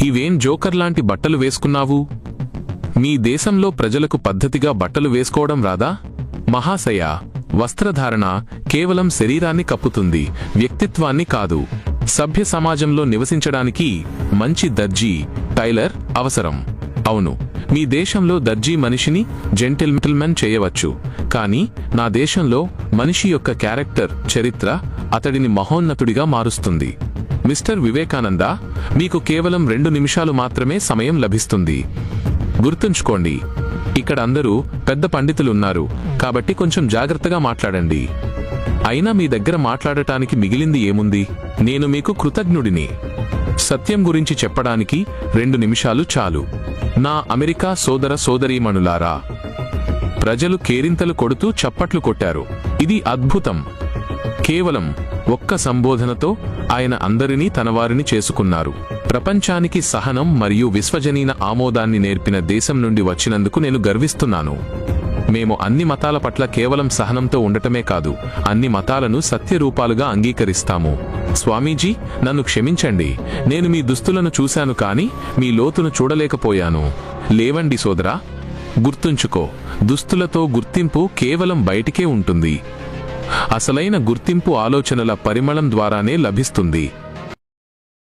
ఇవేం జోకర్ లాంటి బట్టలు వేసుకున్నావు? మీ దేశంలో ప్రజలకు పద్ధతిగా బట్టలు వేసుకోవడం రాదా? మహాశయ, వస్త్రధారణ కేవలం శరీరాన్ని కప్పుతుంది, వ్యక్తిత్వాన్ని కాదు. సభ్య సమాజంలో నివసించడానికి మంచి దర్జీ, టైలర్ అవసరం. అవును, మీ దేశంలో దర్జీ మనిషిని జెంటిల్మెన్ చేయవచ్చు, కానీ నా దేశంలో మనిషి యొక్క క్యారెక్టర్, చరిత్ర అతడిని మహోన్నతుడిగా మారుస్తుంది. మిస్టర్ వివేకానంద, మీకు కేవలం 2 నిమిషాలు మాత్రమే సమయం లభిస్తుంది. గుర్తుంచుకోండి, ఇక్కడ అందరూ పెద్ద పండితులున్నారు, కాబట్టి కొంచెం జాగ్రత్తగా మాట్లాడండి. అయినా మీ దగ్గర మాట్లాడటానికి మిగిలింది ఏముంది? నేను మీకు కృతజ్ఞుడిని. సత్యం గురించి చెప్పడానికి 2 నిమిషాలు చాలు. నా అమెరికా సోదర సోదరీమణులారా, ప్రజలు కేరింతలు కొడుతూ చప్పట్లు కొట్టారు. ఇది అద్భుతం. కేవలం ఒక్క సంబోధనతో ఆయన అందరినీ తనవారిని చేసుకున్నారు. ప్రపంచానికి సహనం మరియు విశ్వజనీన ఆమోదాన్ని నేర్పిన దేశం నుండి వచ్చినందుకు నేను గర్విస్తున్నాను. మేము అన్ని మతాల పట్ల కేవలం సహనంతో ఉండటమే కాదు, అన్ని మతాలను సత్యరూపాలుగా అంగీకరిస్తాము. స్వామీజీ, నన్ను క్షమించండి. నేను మీ దుస్తులను చూశాను, కానీ మీ లోతును చూడలేకపోయాను. లేవండి సోదరా. గుర్తుంచుకో, దుస్తులతో గుర్తింపు కేవలం బయటికే ఉంటుంది. అసలైన గుర్తింపు ఆలోచనల పరిమళం ద్వారానే లభిస్తుంది.